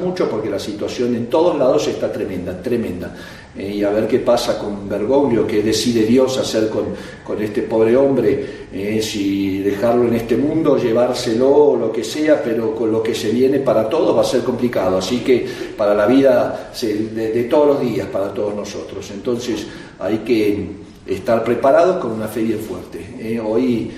mucho porque la situación en todos lados está tremenda. Y a ver qué pasa con Bergoglio, qué decide Dios hacer con este pobre hombre, si dejarlo en este mundo, llevárselo o lo que sea, pero con lo que se viene para todos va a ser complicado, así que para la vida de todos los días, para todos nosotros. Entonces hay que estar preparados con una fe bien fuerte. Hoy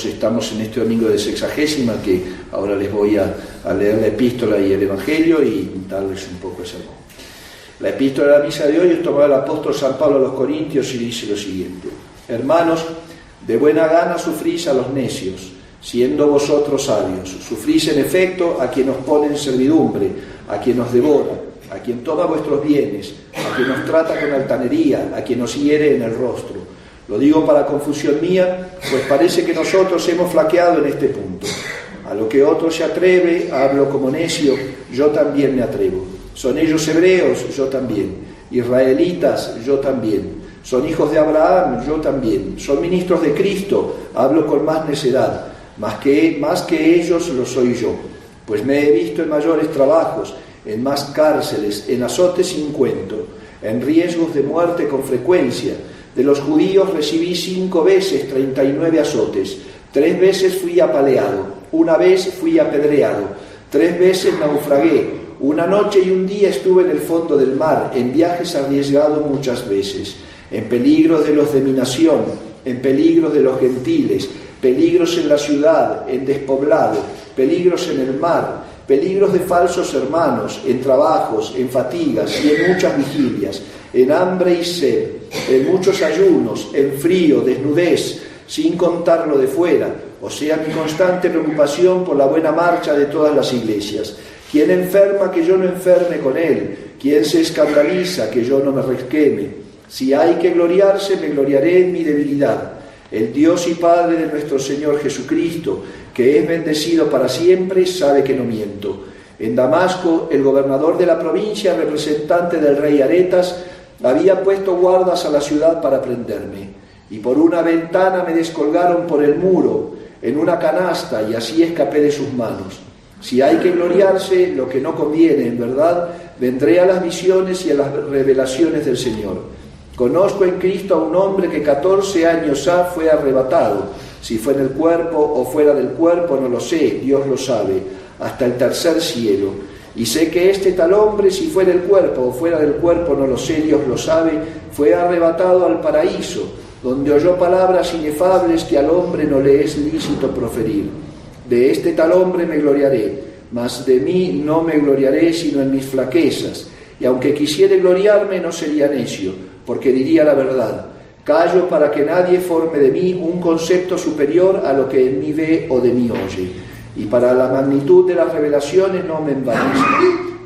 estamos en este domingo de Sexagésima, que ahora les voy a leer la epístola y el Evangelio y darles un poco de sermón. La epístola de la misa de hoy es tomada del apóstol San Pablo a los Corintios y dice lo siguiente: Hermanos, de buena gana sufrís a los necios, siendo vosotros sabios. Sufrís en efecto a quien os pone en servidumbre, a quien os devora, a quien toma vuestros bienes, a quien os trata con altanería, a quien os hiere en el rostro. Lo digo para confusión mía, pues parece que nosotros hemos flaqueado en este punto. A lo que otro se atreve, hablo como necio, yo también me atrevo. Son ellos hebreos, yo también. Israelitas, yo también. Son hijos de Abraham, yo también. Son ministros de Cristo, hablo con más necedad. Más que ellos lo soy yo. Pues me he visto en mayores trabajos, en más cárceles, en azotes sin cuento, en riesgos de muerte con frecuencia. De los judíos recibí 5 veces 39 azotes. 3 veces fui apaleado. 1 vez fui apedreado. 3 veces naufragué. 1 noche y 1 día estuve en el fondo del mar, en viajes arriesgados muchas veces, en peligros de los de mi nación, en peligros de los gentiles, peligros en la ciudad, en despoblado, peligros en el mar, peligros de falsos hermanos, en trabajos, en fatigas y en muchas vigilias, en hambre y sed, en muchos ayunos, en frío, desnudez, sin contar lo de fuera, o sea, mi constante preocupación por la buena marcha de todas las iglesias. ¿Quién enferma que yo no enferme con él? ¿Quién se escandaliza que yo no me resqueme? Si hay que gloriarse, me gloriaré en mi debilidad. El Dios y Padre de nuestro Señor Jesucristo, que es bendecido para siempre, sabe que no miento. En Damasco, el gobernador de la provincia, representante del rey Aretas, había puesto guardas a la ciudad para prenderme. Y por una ventana me descolgaron por el muro, en una canasta, y así escapé de sus manos. Si hay que gloriarse, lo que no conviene, en verdad, vendré a las visiones y a las revelaciones del Señor. Conozco en Cristo a un hombre que 14 años ha fue arrebatado. Si fue en el cuerpo o fuera del cuerpo, no lo sé, Dios lo sabe, hasta el tercer cielo. Y sé que este tal hombre, si fue en el cuerpo o fuera del cuerpo, no lo sé, Dios lo sabe, fue arrebatado al paraíso, donde oyó palabras inefables que al hombre no le es lícito proferir. De este tal hombre me gloriaré, mas de mí no me gloriaré sino en mis flaquezas, y aunque quisiere gloriarme no sería necio, porque diría la verdad. Callo para que nadie forme de mí un concepto superior a lo que en mí ve o de mí oye, y para la magnitud de las revelaciones no me envanezco.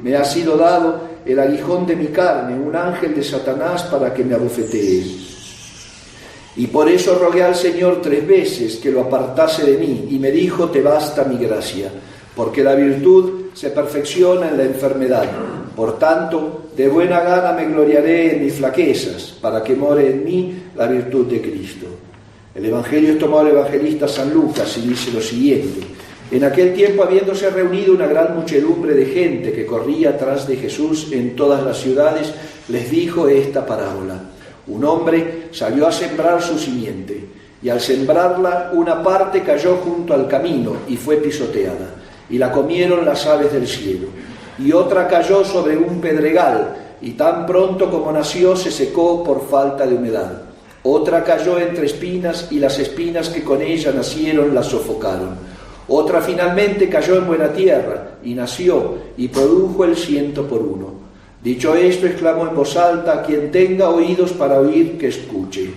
Me ha sido dado el aguijón de mi carne, un ángel de Satanás para que me abofetee. Y por eso rogué al Señor 3 veces que lo apartase de mí, y me dijo: te basta mi gracia, porque la virtud se perfecciona en la enfermedad. Por tanto, de buena gana me gloriaré en mis flaquezas, para que more en mí la virtud de Cristo. El Evangelio es tomado del evangelista San Lucas y dice lo siguiente: en aquel tiempo, habiéndose reunido una gran muchedumbre de gente que corría tras de Jesús en todas las ciudades, les dijo esta parábola. Un hombre salió a sembrar su simiente, y al sembrarla una parte cayó junto al camino y fue pisoteada, y la comieron las aves del cielo. Y otra cayó sobre un pedregal, y tan pronto como nació se secó por falta de humedad. Otra cayó entre espinas, y las espinas que con ella nacieron la sofocaron. Otra finalmente cayó en buena tierra, y nació, y produjo el 100 por 1. Dicho esto, exclamó en voz alta: quien tenga oídos para oír, que escuche.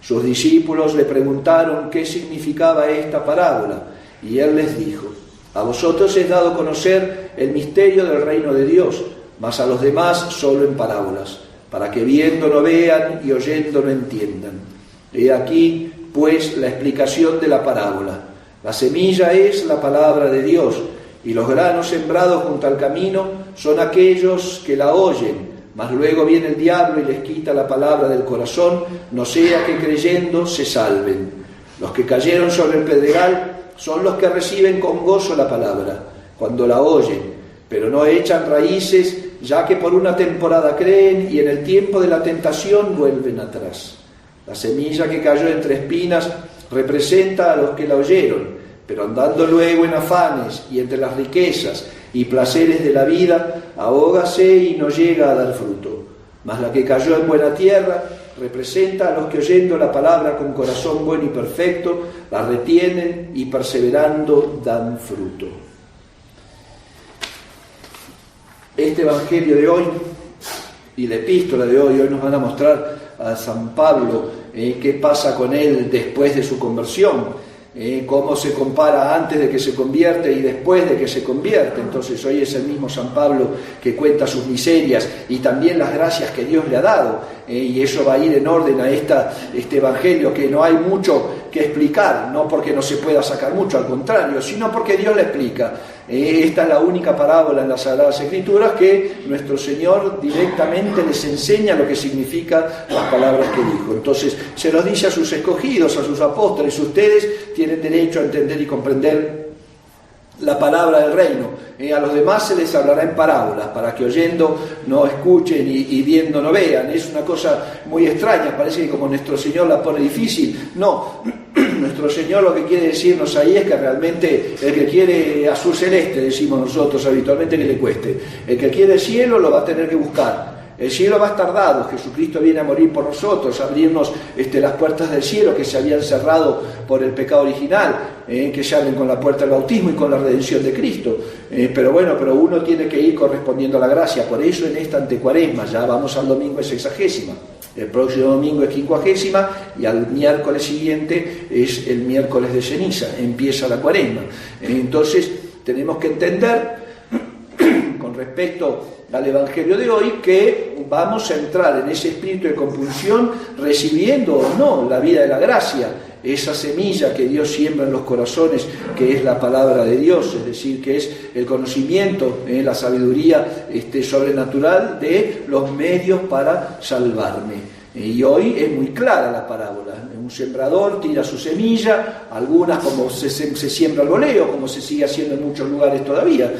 Sus discípulos le preguntaron qué significaba esta parábola, y él les dijo: a vosotros es dado conocer el misterio del reino de Dios, mas a los demás solo en parábolas, para que viendo no vean y oyendo no entiendan. He aquí, pues, la explicación de la parábola. La semilla es la palabra de Dios, y los granos sembrados junto al camino son aquellos que la oyen, mas luego viene el diablo y les quita la palabra del corazón, no sea que creyendo se salven. Los que cayeron sobre el pedregal son los que reciben con gozo la palabra, cuando la oyen, pero no echan raíces, ya que por una temporada creen y en el tiempo de la tentación vuelven atrás. La semilla que cayó entre espinas representa a los que la oyeron, pero andando luego en afanes y entre las riquezas y placeres de la vida, ahógase y no llega a dar fruto. Mas la que cayó en buena tierra representa a los que oyendo la palabra con corazón bueno y perfecto, la retienen y perseverando dan fruto. Este evangelio de hoy y la epístola de hoy nos van a mostrar a San Pablo qué pasa con él después de su conversión, cómo se compara antes de que se convierte y después de que se convierte. Entonces hoy es el mismo San Pablo que cuenta sus miserias y también las gracias que Dios le ha dado, y eso va a ir en orden a este evangelio, que no hay mucho que explicar, no porque no se pueda sacar mucho, al contrario, sino porque Dios le explica. Esta es la única parábola en las Sagradas Escrituras que nuestro Señor directamente les enseña lo que significan las palabras que dijo. Entonces se los dice a sus escogidos, a sus apóstoles: ustedes tienen derecho a entender y comprender la palabra del reino. A los demás se les hablará en parábolas, para que oyendo no escuchen y viendo no vean. Es una cosa muy extraña, parece que como nuestro Señor la pone difícil. No, nuestro Señor lo que quiere decirnos ahí es que realmente el que quiere azul celeste, decimos nosotros habitualmente, que le cueste. El que quiere el cielo lo va a tener que buscar. El cielo va a estar dado, Jesucristo viene a morir por nosotros, a abrirnos las puertas del cielo que se habían cerrado por el pecado original, que se abren con la puerta del bautismo y con la redención de Cristo. Pero uno tiene que ir correspondiendo a la gracia. Por eso en esta antecuaresma, ya vamos al domingo de 60ª, el próximo domingo es 50ª y al miércoles siguiente es el miércoles de ceniza, empieza la cuaresma. Entonces tenemos que entender con respecto al evangelio de hoy que vamos a entrar en ese espíritu de compulsión recibiendo o no la vida de la gracia, esa semilla que Dios siembra en los corazones, que es la palabra de Dios, es decir, que es el conocimiento, la sabiduría sobrenatural de los medios para salvarme. Y hoy es muy clara la parábola. Un sembrador tira su semilla, algunas como se siembra al voleo, como se sigue haciendo en muchos lugares todavía,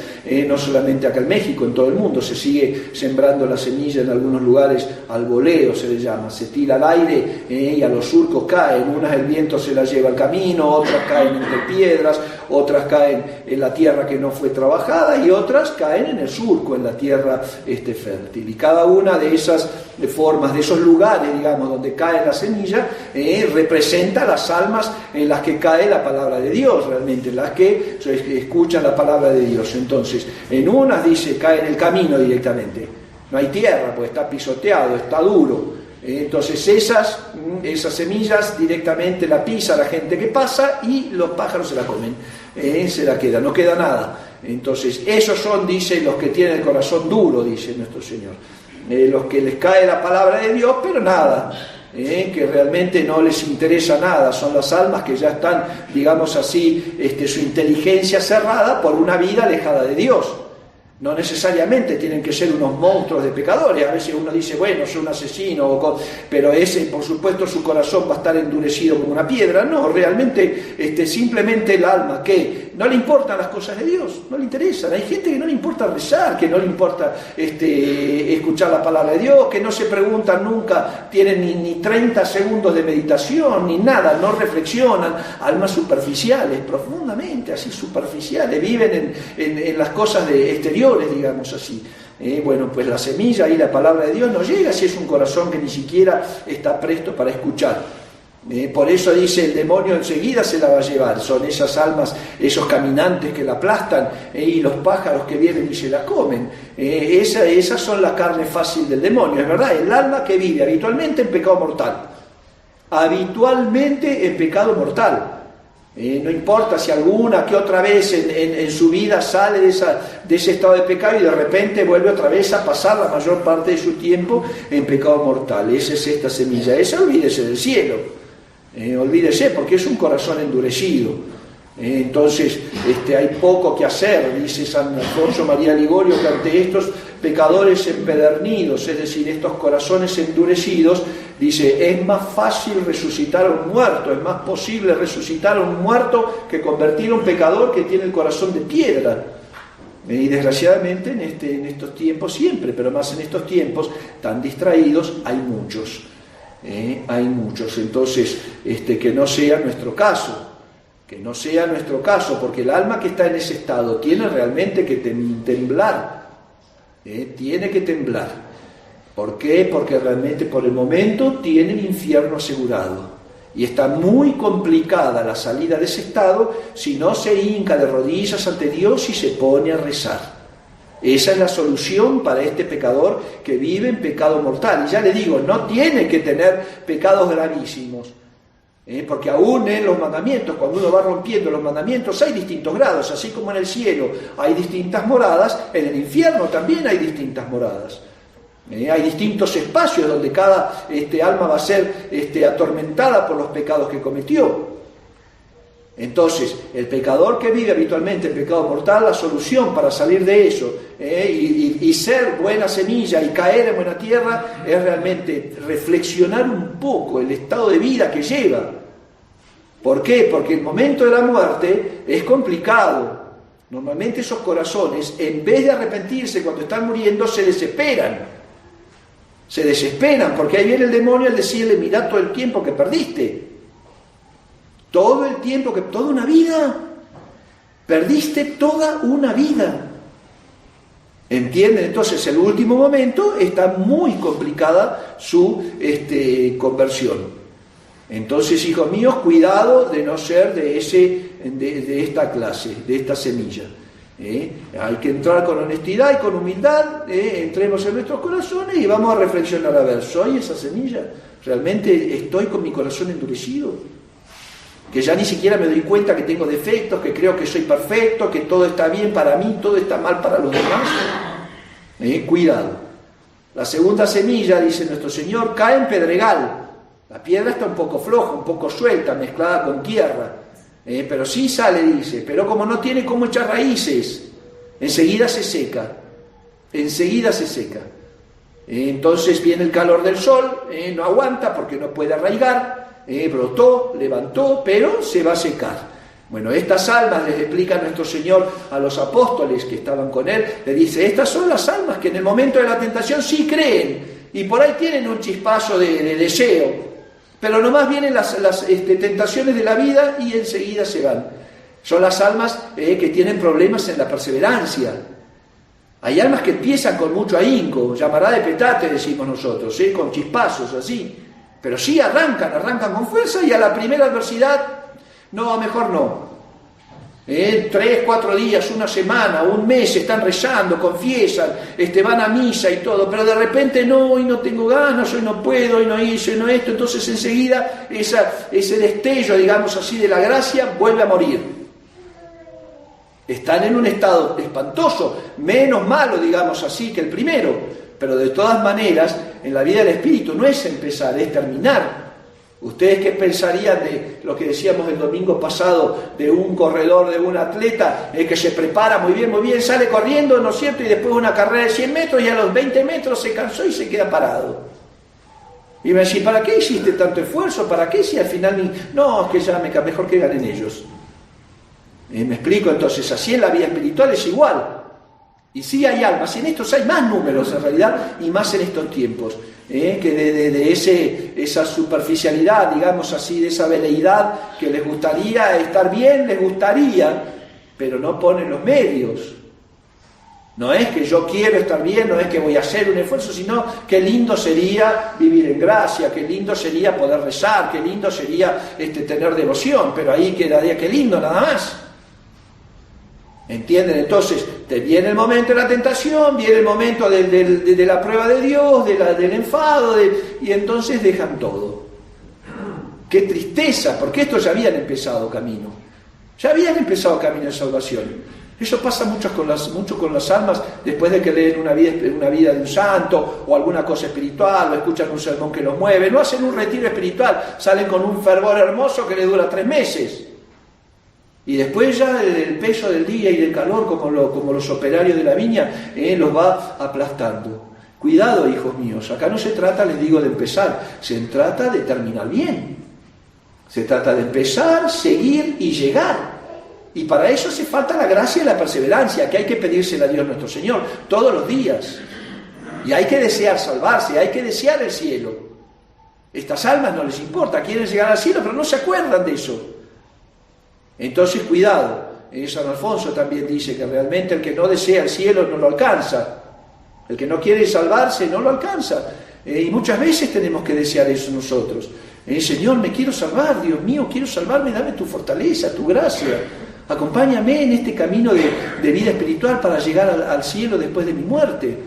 no solamente acá en México, en todo el mundo se sigue sembrando la semilla en algunos lugares al voleo, se le llama, se tira al aire y a los surcos caen, unas el viento se las lleva al camino, otras caen entre piedras, otras caen en la tierra que no fue trabajada y otras caen en el surco, en la tierra fértil. Y cada una de esas formas, de esos lugares, digamos, donde cae la semilla, representa las almas en las que cae la palabra de Dios, realmente, en las que escuchan la palabra de Dios. Entonces, en unas dice, cae en el camino directamente, no hay tierra, pues está pisoteado, está duro. Entonces esas semillas directamente la pisa la gente que pasa y los pájaros se la comen, se la queda, no queda nada. Entonces esos son, dice, los que tienen el corazón duro, dice nuestro Señor, los que les cae la palabra de Dios, pero nada, que realmente no les interesa nada, son las almas que ya están, digamos así, su inteligencia cerrada por una vida alejada de Dios. No necesariamente tienen que ser unos monstruos de pecadores. A veces uno dice, bueno, soy un asesino, pero ese, por supuesto, su corazón va a estar endurecido como una piedra. No, realmente simplemente el alma que no le importan las cosas de Dios, no le interesan. Hay gente que no le importa rezar, que no le importa escuchar la palabra de Dios, que no se preguntan nunca, tienen ni 30 segundos de meditación, ni nada, no reflexionan. Almas superficiales, profundamente así superficiales, viven en las cosas de exterior, digamos así. Bueno, pues la semilla y la palabra de Dios no llega si es un corazón que ni siquiera está presto para escuchar. Por eso dice, el demonio enseguida se la va a llevar. Son esas almas, esos caminantes que la aplastan, y los pájaros que vienen y se la comen. Esas son la carne fácil del demonio, es verdad. El alma que vive habitualmente en pecado mortal. Habitualmente en pecado mortal. No importa si alguna que otra vez en su vida sale de ese estado de pecado y de repente vuelve otra vez a pasar la mayor parte de su tiempo en pecado mortal. Esa es esta semilla. Esa, olvídese del cielo. Olvídese, porque es un corazón endurecido. Entonces hay poco que hacer, dice San Alfonso María Ligorio, que ante estos pecadores empedernidos, es decir, estos corazones endurecidos, dice, es más fácil resucitar a un muerto, es más posible resucitar a un muerto que convertir a un pecador que tiene el corazón de piedra. Y desgraciadamente en estos tiempos siempre, pero más en estos tiempos tan distraídos, hay muchos. Hay muchos. Entonces, que no sea nuestro caso. Que no sea nuestro caso, porque el alma que está en ese estado tiene realmente que temblar. Tiene que temblar. ¿Por qué? Porque realmente por el momento tiene el infierno asegurado. Y está muy complicada la salida de ese estado si no se hinca de rodillas ante Dios y se pone a rezar. Esa es la solución para este pecador que vive en pecado mortal. Y ya le digo, no tiene que tener pecados gravísimos. Porque aún en los mandamientos, cuando uno va rompiendo los mandamientos, hay distintos grados. Así como en el cielo hay distintas moradas, en el infierno también hay distintas moradas. Hay distintos espacios donde cada alma va a ser atormentada por los pecados que cometió. Entonces, el pecador que vive habitualmente en pecado mortal, la solución para salir de eso y ser buena semilla y caer en buena tierra es realmente reflexionar un poco el estado de vida que lleva. ¿Por qué? Porque el momento de la muerte es complicado. Normalmente esos corazones, en vez de arrepentirse cuando están muriendo, se desesperan. Se desesperan porque ahí viene el demonio al decirle: mirá todo el tiempo que perdiste. Todo el tiempo que... toda una vida. Perdiste toda una vida. ¿Entienden? Entonces, en el último momento está muy complicada su conversión. Entonces, hijos míos, cuidado de no ser de esta clase, de esta semilla. Hay que entrar con honestidad y con humildad, entremos en nuestros corazones y vamos a reflexionar, a ver, ¿soy esa semilla? ¿Realmente estoy con mi corazón endurecido? Que ya ni siquiera me doy cuenta que tengo defectos, que creo que soy perfecto, que todo está bien para mí, todo está mal para los demás. Cuidado. La segunda semilla, dice nuestro Señor, cae en pedregal. La piedra está un poco floja, un poco suelta, mezclada con tierra. Pero sí sale, dice, pero como no tiene cómo echar raíces, enseguida se seca. Enseguida se seca. Entonces viene el calor del sol, no aguanta porque no puede arraigar, brotó, levantó, pero se va a secar. Bueno, estas almas, les explica nuestro Señor a los apóstoles que estaban con Él, le dice, estas son las almas que en el momento de la tentación sí creen, y por ahí tienen un chispazo de deseo, pero nomás vienen las tentaciones de la vida y enseguida se van. Son las almas que tienen problemas en la perseverancia. Hay almas que empiezan con mucho ahínco, llamará de petate, decimos nosotros, con chispazos así, pero sí arrancan con fuerza y a la primera adversidad, no, mejor no. 3, 4 días, una semana, un mes están rezando, confiesan, van a misa y todo, pero de repente no, hoy no tengo ganas, hoy no puedo, hoy no hice, hoy no esto, entonces enseguida ese destello, digamos así, de la gracia vuelve a morir. Están en un estado espantoso, menos malo, digamos así, que el primero, pero de todas maneras, en la vida del espíritu no es empezar, es terminar. ¿Ustedes qué pensarían de lo que decíamos el domingo pasado de un corredor, de un atleta que se prepara muy bien, sale corriendo, ¿no es cierto? Y después de una carrera de 100 metros y a los 20 metros se cansó y se queda parado. Y me decís, ¿para qué hiciste tanto esfuerzo? ¿Para qué si al final no, es que ya mejor que ganen ellos? ¿Me explico? Entonces, así en la vida espiritual es igual. Y sí hay almas, y en estos hay más números en realidad, y más en estos tiempos, que de esa superficialidad, digamos así, de esa veleidad que les gustaría estar bien, les gustaría, pero no ponen los medios. No es que yo quiero estar bien, no es que voy a hacer un esfuerzo, sino qué lindo sería vivir en gracia, qué lindo sería poder rezar, qué lindo sería tener devoción, pero ahí quedaría qué lindo nada más. ¿Entienden? Entonces, te viene el momento de la tentación, viene el momento de la prueba de Dios, del enfado, y entonces dejan todo. ¡Qué tristeza! Porque estos ya habían empezado camino. Ya habían empezado camino de salvación. Eso pasa mucho con las almas después de que leen una vida de un santo, o alguna cosa espiritual, o escuchan un sermón que los mueve. No hacen un retiro espiritual, salen con un fervor hermoso que les dura 3 meses. Y después ya el peso del día y del calor, como los operarios de la viña, los va aplastando. Cuidado, hijos míos, acá no se trata, les digo, de empezar, se trata de terminar bien. Se trata de empezar, seguir y llegar. Y para eso hace falta la gracia y la perseverancia, que hay que pedírsela a Dios nuestro Señor todos los días. Y hay que desear salvarse, hay que desear el cielo. Estas almas no les importa, quieren llegar al cielo, pero no se acuerdan de eso. Entonces, cuidado. San Alfonso también dice que realmente el que no desea el cielo no lo alcanza. El que no quiere salvarse no lo alcanza. Y muchas veces tenemos que desear eso nosotros. Señor, me quiero salvar, Dios mío, quiero salvarme, dame tu fortaleza, tu gracia. Acompáñame en este camino de vida espiritual para llegar al cielo después de mi muerte.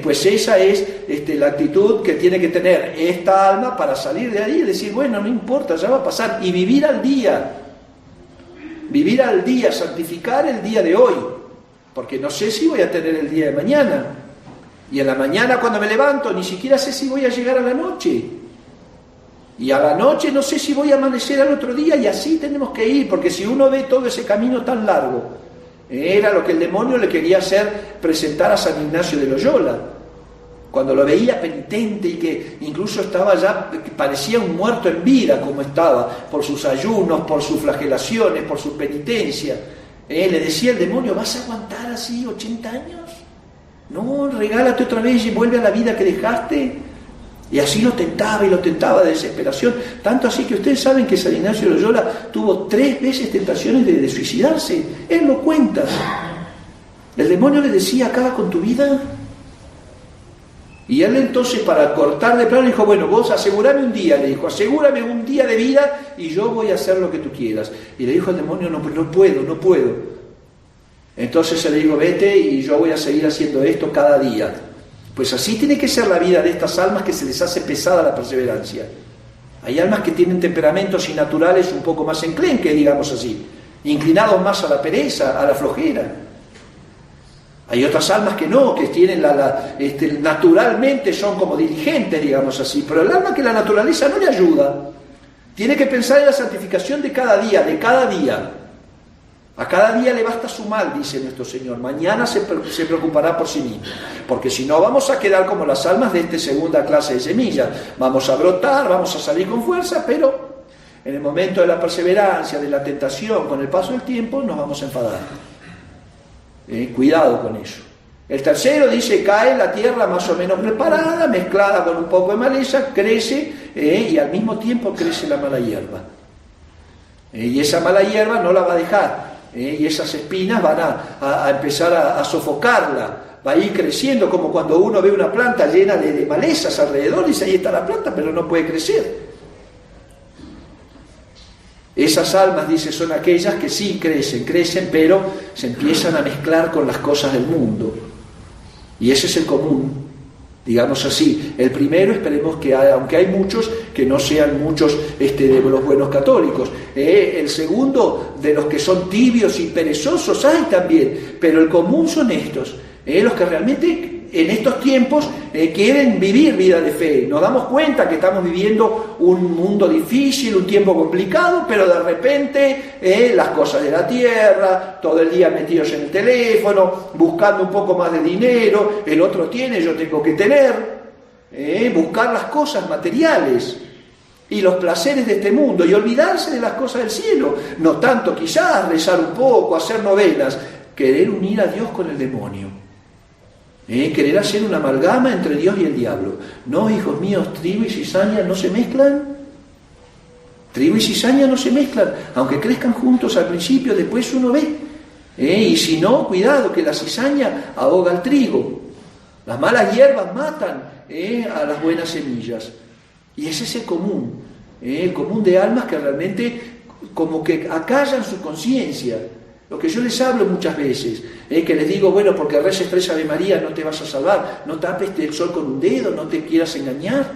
Pues esa es la actitud que tiene que tener esta alma para salir de ahí y decir, bueno, no importa, ya va a pasar. Y vivir al día, santificar el día de hoy, porque no sé si voy a tener el día de mañana. Y en la mañana cuando me levanto ni siquiera sé si voy a llegar a la noche. Y a la noche no sé si voy a amanecer al otro día, y así tenemos que ir, porque si uno ve todo ese camino tan largo, era lo que el demonio le quería hacer presentar a San Ignacio de Loyola. Cuando lo veía penitente y que incluso estaba ya, parecía un muerto en vida como estaba, por sus ayunos, por sus flagelaciones, por su penitencia, le decía el demonio, ¿vas a aguantar así 80 años? No, regálate otra vez y vuelve a la vida que dejaste. Y así lo tentaba y lo tentaba de desesperación. Tanto así que ustedes saben que San Ignacio de Loyola tuvo 3 veces tentaciones de suicidarse. Él lo cuenta. El demonio le decía, acaba con tu vida. Y él entonces, para cortar de plano, dijo, bueno, vos asegúrame un día, le dijo, asegúrame un día de vida y yo voy a hacer lo que tú quieras. Y le dijo al demonio, no puedo. Entonces se le dijo, vete y yo voy a seguir haciendo esto cada día. Pues así tiene que ser la vida de estas almas que se les hace pesada la perseverancia. Hay almas que tienen temperamentos innaturales un poco más enclenques, digamos así, inclinados más a la pereza, a la flojera. Hay otras almas que no, que tienen naturalmente son como diligentes, digamos así, pero el alma que la naturaleza no le ayuda, tiene que pensar en la santificación de cada día, A cada día le basta su mal, dice nuestro Señor. Mañana se preocupará por sí mismo. Porque si no, vamos a quedar como las almas de esta segunda clase de semillas. Vamos a brotar, vamos a salir con fuerza, pero en el momento de la perseverancia, de la tentación, con el paso del tiempo, nos vamos a enfadar. Cuidado con eso. El tercero dice, cae en la tierra más o menos preparada, mezclada con un poco de maleza, crece y al mismo tiempo crece la mala hierba. Y esa mala hierba no la va a dejar. Y esas espinas van a empezar a sofocarla, va a ir creciendo, como cuando uno ve una planta llena de malezas alrededor y dice, ahí está la planta, pero no puede crecer. Esas almas, dice, son aquellas que sí crecen, pero se empiezan a mezclar con las cosas del mundo. Y ese es el común, digamos así. El primero, esperemos que, aunque hay muchos, que no sean muchos de los buenos católicos. El segundo, de los que son tibios y perezosos, hay también, pero el común son estos, los que realmente en estos tiempos quieren vivir vida de fe. Nos damos cuenta que estamos viviendo un mundo difícil, un tiempo complicado, pero de repente las cosas de la tierra, todo el día metidos en el teléfono, buscando un poco más de dinero, el otro tiene, yo tengo que tener, buscar las cosas materiales y los placeres de este mundo y olvidarse de las cosas del cielo. No tanto quizás rezar un poco, hacer novenas, querer unir a Dios con el demonio. Querer hacer una amalgama entre Dios y el diablo. No, hijos míos, trigo y cizaña no se mezclan. Trigo y cizaña no se mezclan, aunque crezcan juntos al principio, después uno ve. Y si no, cuidado, que la cizaña ahoga al trigo. Las malas hierbas matan a las buenas semillas. Y ese es el común de almas que realmente como que acallan su conciencia. Lo que yo les hablo muchas veces, que les digo, bueno, porque reces 3 Ave María no te vas a salvar, no tapes el sol con un dedo, no te quieras engañar,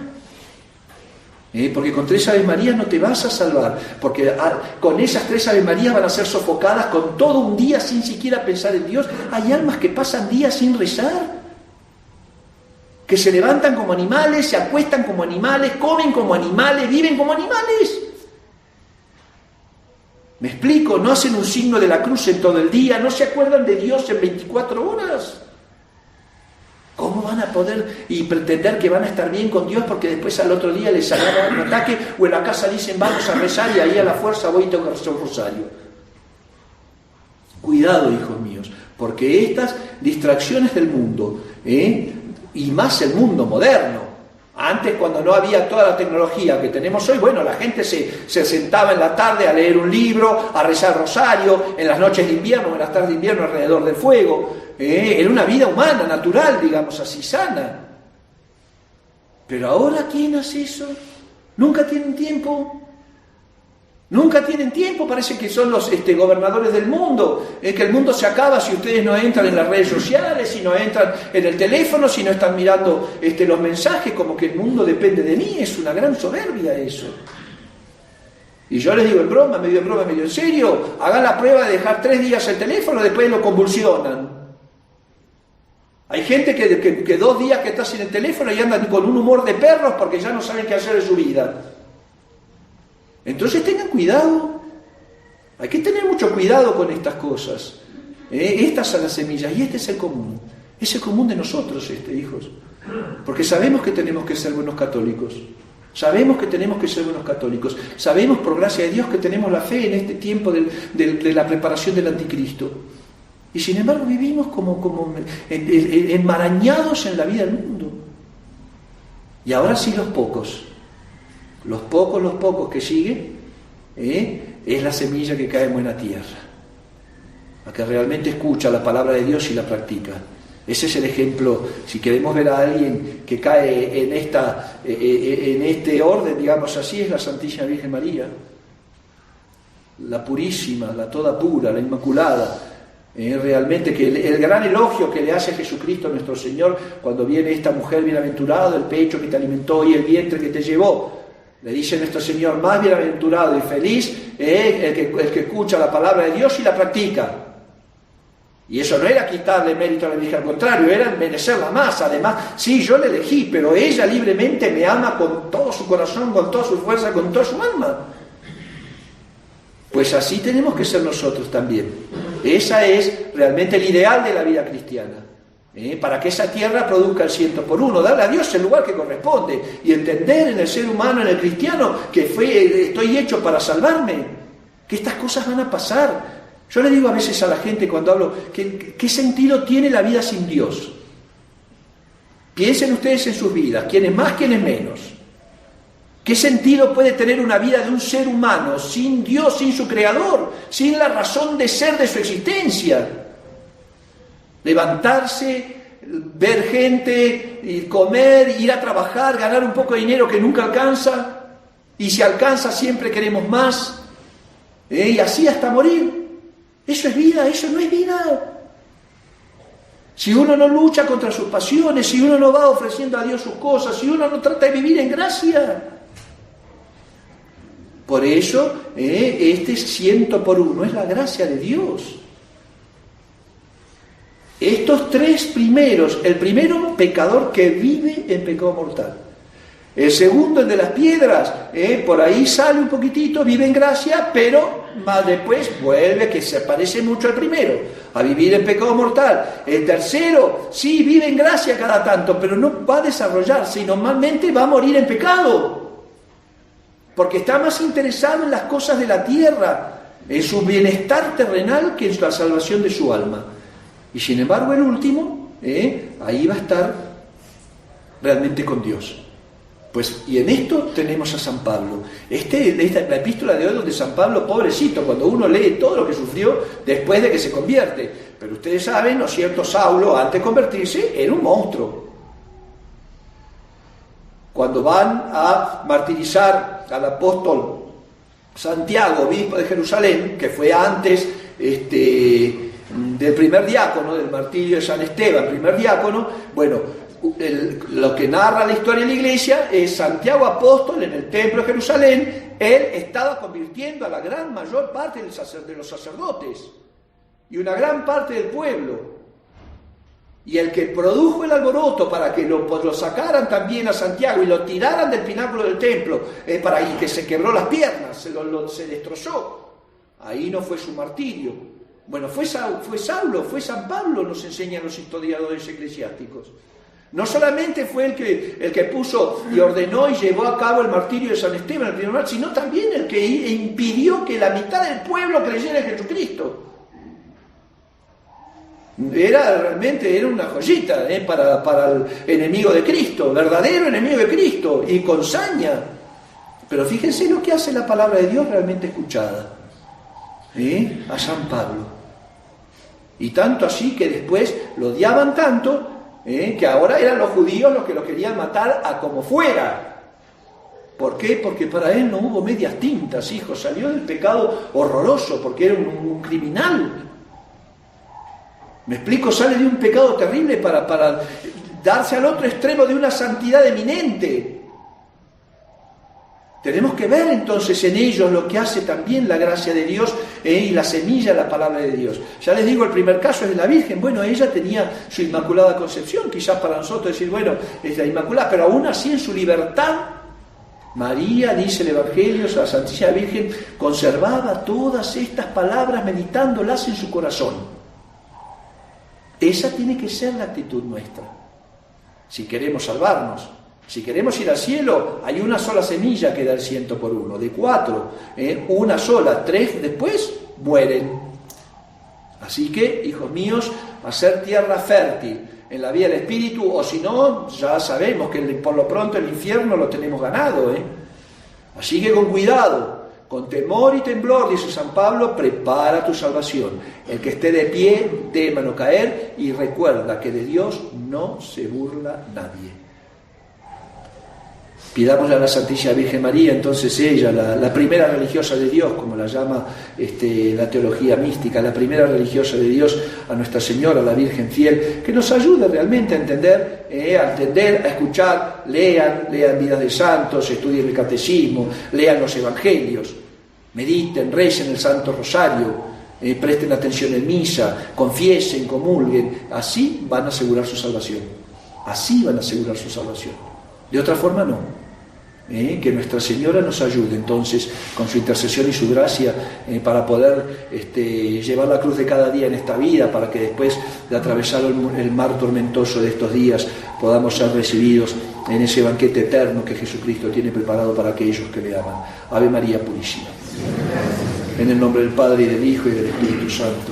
porque con 3 Ave María no te vas a salvar, porque con esas 3 Ave Marías van a ser sofocadas con todo un día sin siquiera pensar en Dios. Hay almas que pasan días sin rezar, que se levantan como animales, se acuestan como animales, comen como animales, viven como animales. ¿Me explico? No hacen un signo de la cruz en todo el día, no se acuerdan de Dios en 24 horas. ¿Cómo van a poder y pretender que van a estar bien con Dios porque después al otro día les agarra un ataque o en la casa dicen vamos a rezar y ahí a la fuerza voy y tengo que rezar un rosario? cuidado, hijos míos, porque estas distracciones del mundo, y más el mundo moderno, antes, cuando no había toda la tecnología que tenemos hoy, bueno, la gente se sentaba en la tarde a leer un libro, a rezar rosario, en las noches de invierno, en las tardes de invierno alrededor del fuego. Era una vida humana, natural, digamos así, sana. Pero ahora, ¿quién hace eso? Nunca tienen tiempo. Nunca tienen tiempo, parece que son los gobernadores del mundo, que el mundo se acaba si ustedes no entran en las redes sociales, si no entran en el teléfono, si no están mirando los mensajes, como que el mundo depende de mí. Es una gran soberbia eso. Y yo les digo en broma, medio en serio, hagan la prueba de dejar 3 días el teléfono, después lo convulsionan. Hay gente que 2 días que está sin el teléfono y andan con un humor de perros porque ya no saben qué hacer de su vida. Entonces tengan cuidado, hay que tener mucho cuidado con estas cosas. Estas son las semillas y este es el común de nosotros, hijos. Porque sabemos que tenemos que ser buenos católicos, sabemos por gracia de Dios que tenemos la fe en este tiempo de la preparación del anticristo. Y sin embargo vivimos como enmarañados en la vida del mundo. Y ahora sí los pocos que siguen, es la semilla que cae en buena tierra, la que realmente escucha la palabra de Dios y la practica. Ese es el ejemplo. Si queremos ver a alguien que cae en este orden, digamos así, es la Santísima Virgen María, la purísima, la toda pura, la inmaculada. Realmente que el gran elogio que le hace Jesucristo nuestro Señor cuando viene esta mujer bienaventurada, el pecho que te alimentó y el vientre que te llevó. Le dice nuestro Señor, más bienaventurado y feliz el que escucha la palabra de Dios y la practica. Y eso no era quitarle mérito a la Virgen, al contrario, era merecerla más. Además, sí, yo la elegí, pero ella libremente me ama con todo su corazón, con toda su fuerza, con toda su alma. Pues así tenemos que ser nosotros también. Esa es realmente el ideal de la vida cristiana. Para que esa tierra produzca el 100%, darle a Dios el lugar que corresponde y entender en el ser humano, en el cristiano, que estoy hecho para salvarme, que estas cosas van a pasar. Yo le digo a veces a la gente cuando hablo, ¿qué sentido tiene la vida sin Dios? Piensen ustedes en sus vidas, quiénes más, quiénes menos. ¿Qué sentido puede tener una vida de un ser humano sin Dios, sin su Creador, sin la razón de ser de su existencia? Levantarse, ver gente, comer, ir a trabajar, ganar un poco de dinero que nunca alcanza, y si alcanza siempre queremos más, y así hasta morir. Eso es vida, eso no es vida. Si uno no lucha contra sus pasiones, si uno no va ofreciendo a Dios sus cosas, si uno no trata de vivir en gracia. Por eso, este 100%, es la gracia de Dios. Estos 3 primeros, el primero, pecador que vive en pecado mortal. El segundo, el de las piedras, por ahí sale un poquitito, vive en gracia, pero más después vuelve, que se parece mucho al primero, a vivir en pecado mortal. El tercero, sí, vive en gracia cada tanto, pero no va a desarrollarse y normalmente va a morir en pecado, porque está más interesado en las cosas de la tierra, en su bienestar terrenal que en la salvación de su alma. Y sin embargo el último, ahí va a estar realmente con Dios. Pues, y en esto tenemos a San Pablo. La epístola de hoy donde San Pablo, pobrecito, cuando uno lee todo lo que sufrió después de que se convierte. Pero ustedes saben, ¿no es cierto? Saulo, antes de convertirse, era un monstruo. Cuando van a martirizar al apóstol Santiago, obispo de Jerusalén, que fue antes del primer diácono, del martirio de San Esteban, primer diácono, bueno, lo que narra la historia de la iglesia es Santiago apóstol en el templo de Jerusalén. Él estaba convirtiendo a la gran mayor parte de los sacerdotes y una gran parte del pueblo. Y el que produjo el alboroto para que lo sacaran también a Santiago y lo tiraran del pináculo del templo, y que se quebró las piernas, se destrozó. Ahí no fue su martirio. Bueno, fue Saulo, fue San Pablo, nos enseñan los historiadores eclesiásticos. No solamente fue el que puso y ordenó y llevó a cabo el martirio de San Esteban, el primer mártir, sino también el que impidió que la mitad del pueblo creyera en Jesucristo. Realmente era una joyita para el enemigo de Cristo, verdadero enemigo de Cristo, y con saña. Pero fíjense lo que hace la palabra de Dios realmente escuchada a San Pablo. Y tanto así que después lo odiaban tanto que ahora eran los judíos los que lo querían matar a como fuera. ¿Por qué? Porque para él no hubo medias tintas, hijo. Salió del pecado horroroso porque era un criminal. ¿Me explico? Sale de un pecado terrible para darse al otro extremo de una santidad eminente. Tenemos que ver entonces en ellos lo que hace también la gracia de Dios y la semilla de la palabra de Dios. Ya les digo, el primer caso es de la Virgen. Bueno, ella tenía su Inmaculada Concepción, quizás para nosotros decir, bueno, es la Inmaculada, pero aún así en su libertad, María, dice el Evangelio, la Santísima Virgen, conservaba todas estas palabras meditándolas en su corazón. Esa tiene que ser la actitud nuestra, si queremos salvarnos. Si queremos ir al cielo, hay una sola semilla que da el 100 por 1, de 4, una sola, 3 después mueren. Así que, hijos míos, hacer tierra fértil en la vida del Espíritu, o si no, ya sabemos que por lo pronto el infierno lo tenemos ganado. Así que con cuidado, con temor y temblor, dice San Pablo, prepara tu salvación. El que esté de pie, tema no caer, y recuerda que de Dios no se burla nadie. Pidámosle a la Santísima Virgen María, entonces ella, la primera religiosa de Dios, como la llama la teología mística, la primera religiosa de Dios, a Nuestra Señora, la Virgen fiel, que nos ayude realmente a entender, a escuchar, lean vidas de santos, estudien el catecismo, lean los evangelios, mediten, recen el Santo Rosario, presten atención en misa, confiesen, comulguen. Así van a asegurar su salvación. Así van a asegurar su salvación. De otra forma no. Que Nuestra Señora nos ayude entonces con su intercesión y su gracia para poder llevar la cruz de cada día en esta vida, para que después de atravesar el mar tormentoso de estos días podamos ser recibidos en ese banquete eterno que Jesucristo tiene preparado para aquellos que le aman. Ave María Purísima. En el nombre del Padre, y del Hijo, y del Espíritu Santo.